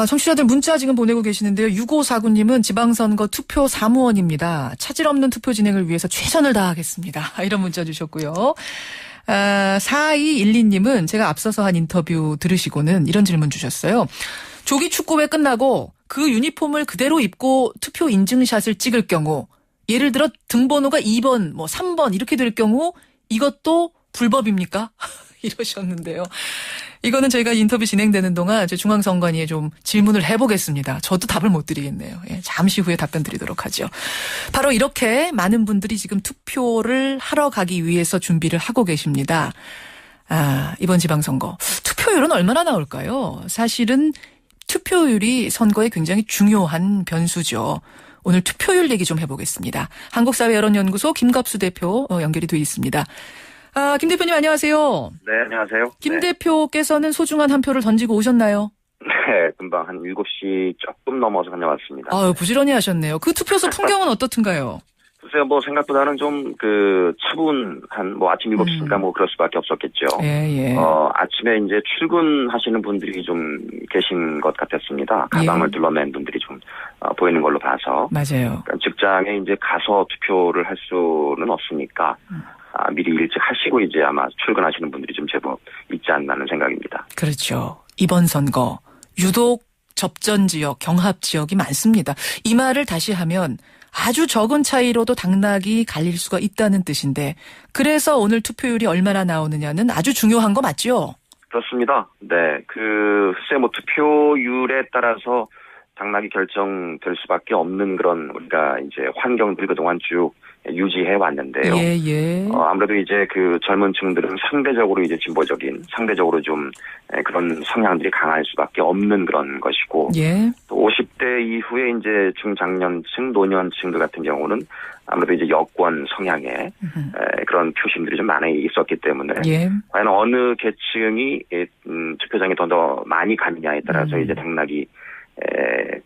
청취자들 문자 지금 보내고 계시는데요. 6549님은 지방선거 투표 사무원입니다. 차질 없는 투표 진행을 위해서 최선을 다하겠습니다. 이런 문자 주셨고요. 4212님은 제가 앞서서 한 인터뷰 들으시고는 이런 질문 주셨어요. 조기 축구회 끝나고 그 유니폼을 그대로 입고 투표 인증샷을 찍을 경우, 예를 들어 등번호가 2번, 3번 이렇게 될 경우 이것도 불법입니까? 이러셨는데요. 이거는 저희가 인터뷰 진행되는 동안 중앙선관위에 좀 질문을 해보겠습니다. 저도 답을 못 드리겠네요. 잠시 후에 답변 드리도록 하죠. 바로 이렇게 많은 분들이 지금 투표를 하러 가기 위해서 준비를 하고 계십니다. 이번 지방선거. 투표율은 얼마나 나올까요? 사실은 투표율이 선거에 굉장히 중요한 변수죠. 오늘 투표율 얘기 좀 해보겠습니다. 한국사회여론연구소 김갑수 대표 연결이 돼 있습니다. 김 대표님 안녕하세요. 네, 안녕하세요. 김 대표께서는 소중한 한 표를 던지고 오셨나요? 네, 금방 한 7시 조금 넘어서 다녀왔습니다. 부지런히 하셨네요. 그 투표소 풍경은 어떻든가요? 글쎄요, 생각보다는 좀, 차분한, 아침 7시니까 그럴 수밖에 없었겠죠. 예. 아침에 이제 출근하시는 분들이 좀 계신 것 같았습니다. 가방을 둘러맨 분들이 좀, 보이는 걸로 봐서. 맞아요. 그러니까 직장에 이제 가서 투표를 할 수는 없으니까, 미리 일찍 하시고 이제 아마 출근하시는 분들이 좀 제법 있지 않나 하는 생각입니다. 그렇죠. 이번 선거, 유독 접전 지역, 경합 지역이 많습니다. 이 말을 다시 하면 아주 적은 차이로도 당락이 갈릴 수가 있다는 뜻인데, 그래서 오늘 투표율이 얼마나 나오느냐는 아주 중요한 거 맞죠? 그렇습니다. 네. 글쎄 투표율에 따라서 당락이 결정될 수밖에 없는 그런 우리가 이제 환경들이 그동안 쭉 유지해 왔는데요. 예. 아무래도 이제 젊은 층들은 상대적으로 이제 진보적인, 상대적으로 좀 그런 성향들이 강할 수밖에 없는 그런 것이고. 예. 또 50대 이후에 이제 중장년층, 노년층들 같은 경우는 아무래도 이제 여권 성향의 그런 표심들이 좀 많이 있었기 때문에. 예. 과연 어느 계층이 투표장에 더 많이 가느냐에 따라서 이제 당락이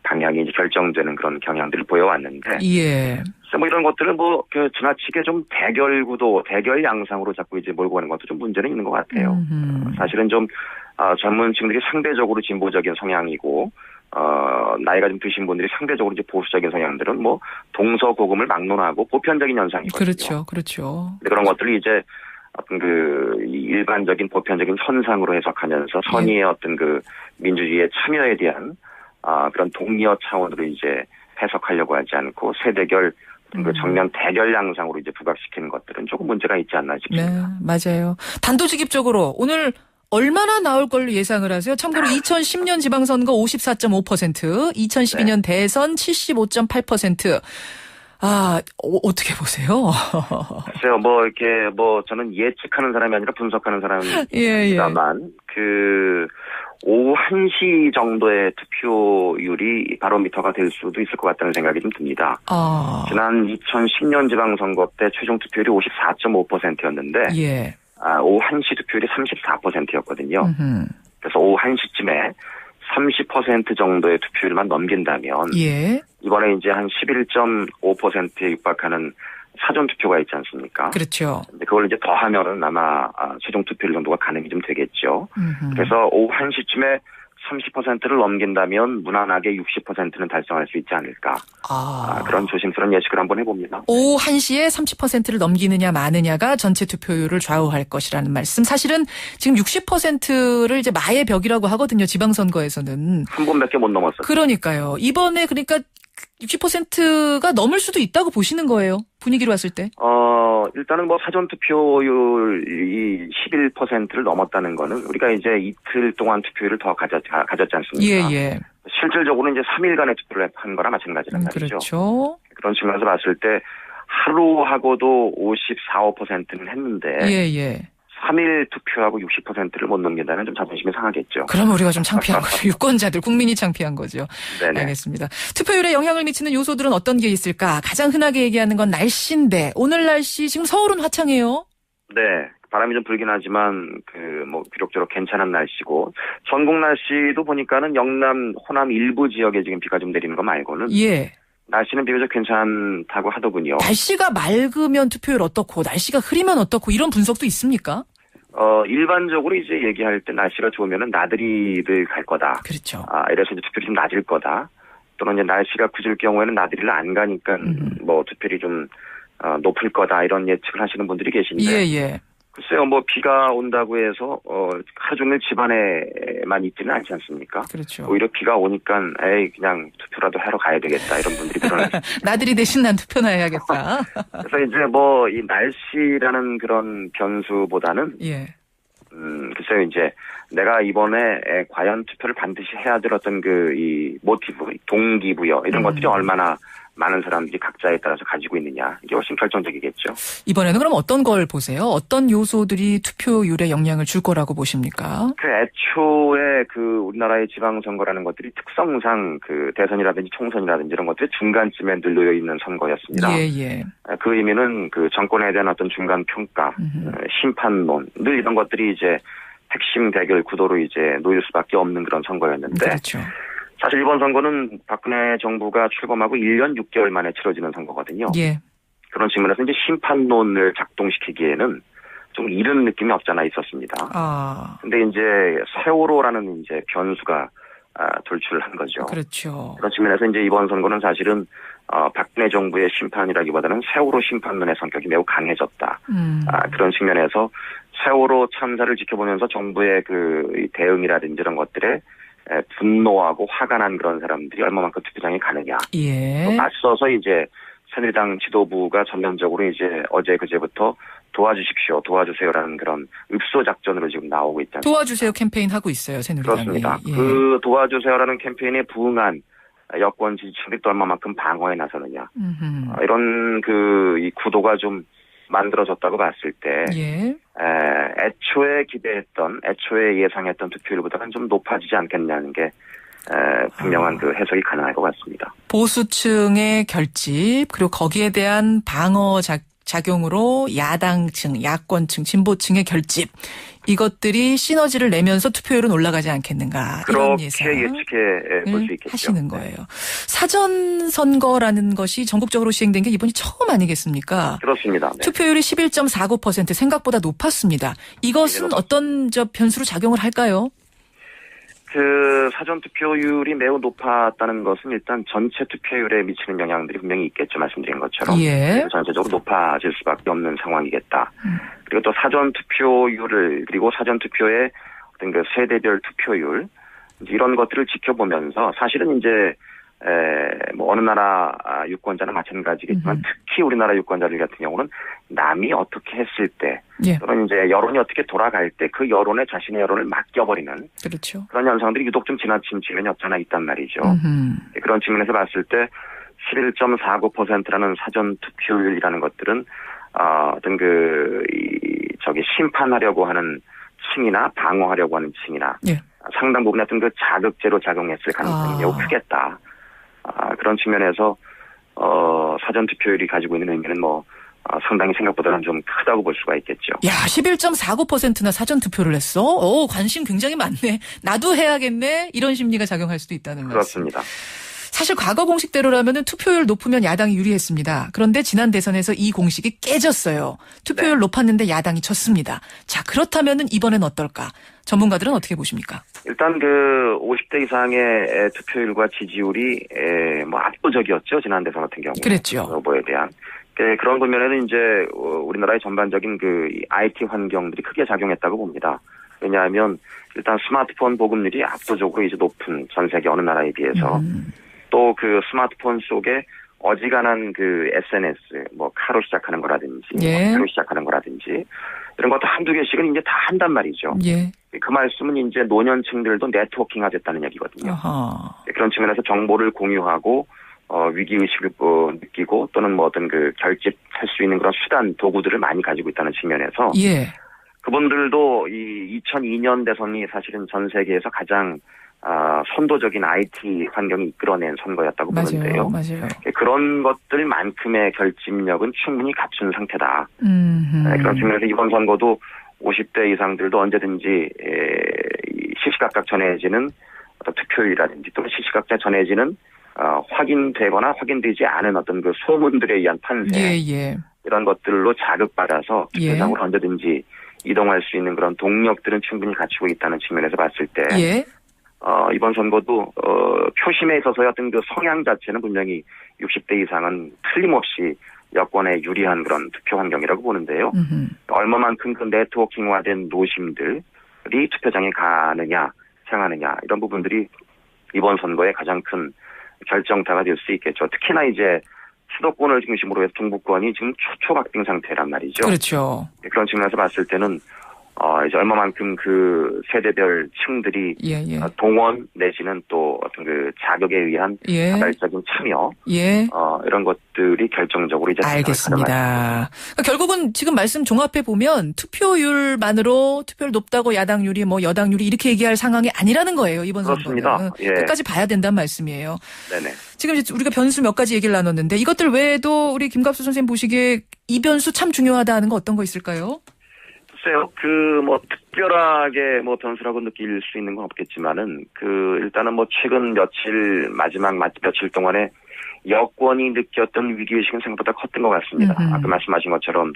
방향이 이제 결정되는 그런 경향들을 보여왔는데. 예. 이런 것들은 지나치게 좀 대결 구도, 대결 양상으로 자꾸 이제 몰고 가는 것도 좀 문제는 있는 것 같아요. 사실은 좀, 젊은 층들이 상대적으로 진보적인 성향이고, 나이가 좀 드신 분들이 상대적으로 이제 보수적인 성향들은 동서고금을 막론하고 보편적인 현상이거든요. 그렇죠. 그런 것들이 이제 어떤 일반적인 보편적인 현상으로 해석하면서 선의의 어떤 민주주의의 참여에 대한 그런 독려 차원으로 이제 해석하려고 하지 않고 세대결 정면 대결 양상으로 이제 부각시키는 것들은 조금 문제가 있지 않나 싶습니다. 네, 맞아요. 단도직입적으로 오늘 얼마나 나올 걸로 예상을 하세요? 참고로 2010년 지방선거 54.5%, 2012년 대선 75.8%. 어떻게 보세요? 글쎄요, 저는 예측하는 사람이 아니라 분석하는 사람입니다만, 오후 1시 정도의 투표율이 바로미터가 될 수도 있을 것 같다는 생각이 좀 듭니다. 지난 2010년 지방선거 때 최종 투표율이 54.5%였는데, 예. 오후 1시 투표율이 34%였거든요. 그래서 오후 1시쯤에 30% 정도의 투표율만 넘긴다면, 예. 이번에 이제 한 11.5%에 육박하는 사전 투표가 있지 않습니까? 그렇죠. 근데 그걸 이제 더하면은 아마 최종 투표율 정도가 가늠이 좀 되겠죠. 그래서 오후 1시쯤에 30%를 넘긴다면 무난하게 60%는 달성할 수 있지 않을까. 그런 조심스러운 예측을 한번 해봅니다. 오후 1시에 30%를 넘기느냐 마느냐가 전체 투표율을 좌우할 것이라는 말씀. 사실은 지금 60%를 이제 마의 벽이라고 하거든요. 지방선거에서는. 한 번밖에 못 넘었어요. 그러니까요. 이번에 60%가 넘을 수도 있다고 보시는 거예요. 분위기로 봤을 때. 일단은 사전 투표율이 11%를 넘었다는 거는 우리가 이제 이틀 동안 투표율을 더 가졌지 않습니까? 예. 실질적으로 이제 3일간의 투표를 한 거나 마찬가지란 말이죠. 그렇죠. 그런 측면에서 봤을 때 하루하고도 54, 5%는 했는데. 예. 3일 투표하고 60%를 못 넘긴다면 좀 자존심이 상하겠죠. 그럼 우리가 좀 창피한 거죠. 유권자들, 국민이 창피한 거죠. 네네. 알겠습니다. 투표율에 영향을 미치는 요소들은 어떤 게 있을까? 가장 흔하게 얘기하는 건 날씨인데 오늘 날씨 지금 서울은 화창해요. 네. 바람이 좀 불긴 하지만 비록저록 괜찮은 날씨고 전국 날씨도 보니까는 영남, 호남 일부 지역에 지금 비가 좀 내리는 거 말고는 예. 날씨는 비교적 괜찮다고 하더군요. 날씨가 맑으면 투표율 어떻고 날씨가 흐리면 어떻고 이런 분석도 있습니까? 일반적으로 이제 얘기할 때 날씨가 좋으면은 나들이를 갈 거다. 그렇죠. 이래서 이제 투표율이 좀 낮을 거다. 또는 이제 날씨가 굳을 경우에는 나들이를 안 가니까 뭐 투표율이 좀 높을 거다 이런 예측을 하시는 분들이 계신데. 예. 글쎄요, 뭐 비가 온다고 해서 하루 종일 집안에만 있지는 않지 않습니까? 그렇죠. 오히려 비가 오니까 그냥 투표라도 하러 가야 되겠다 이런 분들이 늘어나요. 나들이 대신 난 투표나 해야겠다. 그래서 이제 뭐 이 날씨라는 그런 변수보다는 예. 글쎄요, 이제 내가 이번에 과연 투표를 반드시 해야 될 어떤 이 모티브, 동기부여 이런 것들이 얼마나 많은 사람들이 각자에 따라서 가지고 있느냐 이게 훨씬 결정적이겠죠. 이번에는 그럼 어떤 걸 보세요? 어떤 요소들이 투표율에 영향을 줄 거라고 보십니까? 애초에 우리나라의 지방선거라는 것들이 특성상 대선이라든지 총선이라든지 이런 것들이 중간쯤에 늘 놓여 있는 선거였습니다. 예. 그 의미는 정권에 대한 어떤 중간 평가, 심판론 늘 이런 것들이 이제 핵심 대결 구도로 이제 놓일 수밖에 없는 그런 선거였는데. 그렇죠. 사실 이번 선거는 박근혜 정부가 출범하고 1년 6개월 만에 치러지는 선거거든요. 예. 그런 측면에서 이제 심판론을 작동시키기에는 좀 이른 느낌이 없잖아 있었습니다. 근데 이제 세월호라는 이제 변수가 돌출한 거죠. 그렇죠. 그런 측면에서 이제 이번 선거는 사실은 박근혜 정부의 심판이라기보다는 세월호 심판론의 성격이 매우 강해졌다. 그런 측면에서 세월호 참사를 지켜보면서 정부의 이 대응이라든지 이런 것들에 분노하고 화가 난 그런 사람들이 얼마만큼 투표장에 가느냐. 예. 맞서서 이제 새누리당 지도부가 전면적으로 이제 어제 그제부터 도와주세요라는 그런 읍소 작전으로 지금 나오고 있잖아요. 도와주세요 캠페인 하고 있어요, 새누리당이. 그렇습니다. 예. 도와주세요라는 캠페인에 부응한 여권 지지층들이 또 얼마만큼 방어에 나서느냐. 이런 이 구도가 좀 만들어졌다고 봤을 때 예. 애초에 예상했던 투표율보다는 좀 높아지지 않겠냐는 게 분명한 해석이 가능할 것 같습니다. 보수층의 결집 그리고 거기에 대한 방어 작용으로 야당층, 야권층, 진보층의 결집 이것들이 시너지를 내면서 투표율은 올라가지 않겠는가 이런 예상. 그렇게 예측해 볼 수 있겠죠. 하시는 거예요. 사전 선거라는 것이 전국적으로 시행된 게 이번이 처음 아니겠습니까? 그렇습니다. 네. 투표율이 11.49% 생각보다 높았습니다. 이것은 어떤 변수로 작용을 할까요? 사전 투표율이 매우 높았다는 것은 일단 전체 투표율에 미치는 영향들이 분명히 있겠죠. 말씀드린 것처럼. 예. 전체적으로 높아질 수밖에 없는 상황이겠다. 그리고 또 사전 투표율을 그리고 사전 투표의 어떤 세대별 투표율 이런 것들을 지켜보면서 사실은 이제 뭐 어느 나라 유권자나 마찬가지겠지만 특히 우리나라 유권자들 같은 경우는 남이 어떻게 했을 때 예. 또는 이제 여론이 어떻게 돌아갈 때 그 여론에 자신의 여론을 맡겨버리는 그렇죠. 그런 현상들이 유독 좀 지나친 측면이 없잖아 있단 말이죠. 그런 측면에서 봤을 때 11.49%라는 사전 투표율이라는 것들은 어떤 심판하려고 하는 층이나 방어하려고 하는 층이나 예. 상당 부분 어떤 자극제로 작용했을 가능성이 매우 크겠다. 그런 측면에서 사전 투표율이 가지고 있는 의미는 상당히 생각보다는 좀 크다고 볼 수가 있겠죠. 야, 11.49%나 사전 투표를 했어? 관심 굉장히 많네. 나도 해야겠네. 이런 심리가 작용할 수도 있다는 말씀. 그렇습니다. 사실 과거 공식대로라면 투표율 높으면 야당이 유리했습니다. 그런데 지난 대선에서 이 공식이 깨졌어요. 투표율 높았는데 야당이 졌습니다. 자, 그렇다면 이번엔 어떨까? 전문가들은 어떻게 보십니까? 일단 50대 이상의 투표율과 지지율이 압도적이었죠. 지난 대선 같은 경우. 그랬죠. 후보에 대한. 그런 측면에는 이제 우리나라의 전반적인 IT 환경들이 크게 작용했다고 봅니다. 왜냐하면 일단 스마트폰 보급률이 압도적으로 이제 높은 전 세계 어느 나라에 비해서 또 스마트폰 속에 어지간한 SNS, 카로 시작하는 거라든지, 예. 로 시작하는 거라든지 이런 것도 한두 개씩은 이제 다 한단 말이죠. 예. 그 말씀은 이제 노년층들도 네트워킹화 됐다는 얘기거든요. 아하. 그런 측면에서 정보를 공유하고 위기의식을 느끼고 또는 어떤 결집할 수 있는 그런 수단, 도구들을 많이 가지고 있다는 측면에서 예. 그분들도 이 2002년 대선이 사실은 전 세계에서 가장 선도적인 IT 환경이 이끌어낸 선거였다고 보는데요. 맞아요. 그런 것들만큼의 결집력은 충분히 갖춘 상태다. 그런 측면에서 이번 선거도 50대 이상들도 언제든지 시시각각 전해지는 투표율이라든지 또는 시시각각 전해지는 확인되거나 확인되지 않은 어떤 소문들에 의한 판세 예. 이런 것들로 자극받아서 투표장으로 언제든지 이동할 수 있는 그런 동력들은 충분히 갖추고 있다는 측면에서 봤을 때 예. 이번 선거도 표심에 있어서의 어떤 그 성향 자체는 분명히 60대 이상은 틀림없이 여권에 유리한 그런 투표 환경이라고 보는데요. 얼마만큼 그 네트워킹화된 노심들이 투표장에 가느냐, 향하느냐 이런 부분들이 이번 선거의 가장 큰 결정타가 될 수 있겠죠. 특히나 이제 수도권을 중심으로 해서 중부권이 지금 초박빙 상태란 말이죠. 그렇죠. 그런 측면에서 봤을 때는 이제 얼마만큼 그 세대별 층들이 예. 동원 내지는 또 어떤 그 자격에 의한 예. 자발적인 참여 예. 이런 것들이 결정적으로 이제 알겠습니다. 그러니까 결국은 지금 말씀 종합해 보면 투표율만으로 투표율 높다고 야당률이 뭐 여당률이 이렇게 얘기할 상황이 아니라는 거예요. 이번 그렇습니다. 선거는. 예. 끝까지 봐야 된다는 말씀이에요. 네네. 지금 이제 우리가 변수 몇 가지 얘기를 나눴는데 이것들 외에도 우리 김갑수 선생님 보시기에 이 변수 참 중요하다 하는 거 어떤 거 있을까요? 글쎄요, 특별하게 변수라고 느낄 수 있는 건 없겠지만은, 일단은 최근 마지막 며칠 동안에 여권이 느꼈던 위기의식은 생각보다 컸던 것 같습니다. 아까 말씀하신 것처럼,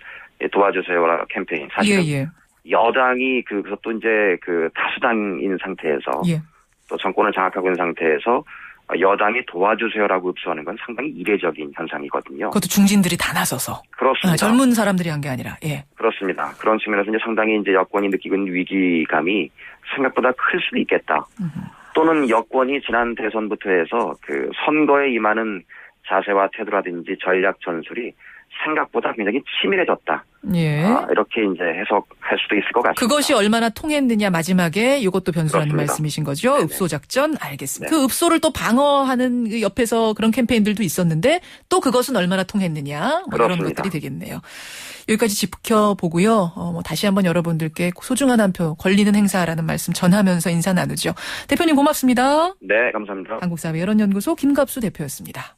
도와주세요 캠페인. 사실 예. 여당이 그래서 또 이제 다수당인 상태에서, 예. 또 정권을 장악하고 있는 상태에서, 여당이 도와주세요라고 읍소하는 건 상당히 이례적인 현상이거든요. 그것도 중진들이 다 나서서. 그렇습니다. 젊은 사람들이 한 게 아니라, 예. 그렇습니다. 그런 측면에서 이제 상당히 이제 여권이 느끼고 있는 위기감이 생각보다 클 수도 있겠다. 또는 여권이 지난 대선부터 해서 선거에 임하는 자세와 태도라든지 전략 전술이 생각보다 굉장히 치밀해졌다. 예. 이렇게 이제 해석할 수도 있을 것 같습니다. 그것이 얼마나 통했느냐 마지막에 이것도 변수라는 그렇습니다. 말씀이신 거죠. 네네. 읍소 작전 알겠습니다. 네. 그 읍소를 또 방어하는 그 옆에서 그런 캠페인들도 있었는데 또 그것은 얼마나 통했느냐 이런 그렇습니다. 것들이 되겠네요. 여기까지 지켜보고요. 다시 한번 여러분들께 소중한 한 표 걸리는 행사라는 말씀 전하면서 인사 나누죠. 대표님 고맙습니다. 네, 감사합니다. 한국사회여론연구소 김갑수 대표였습니다.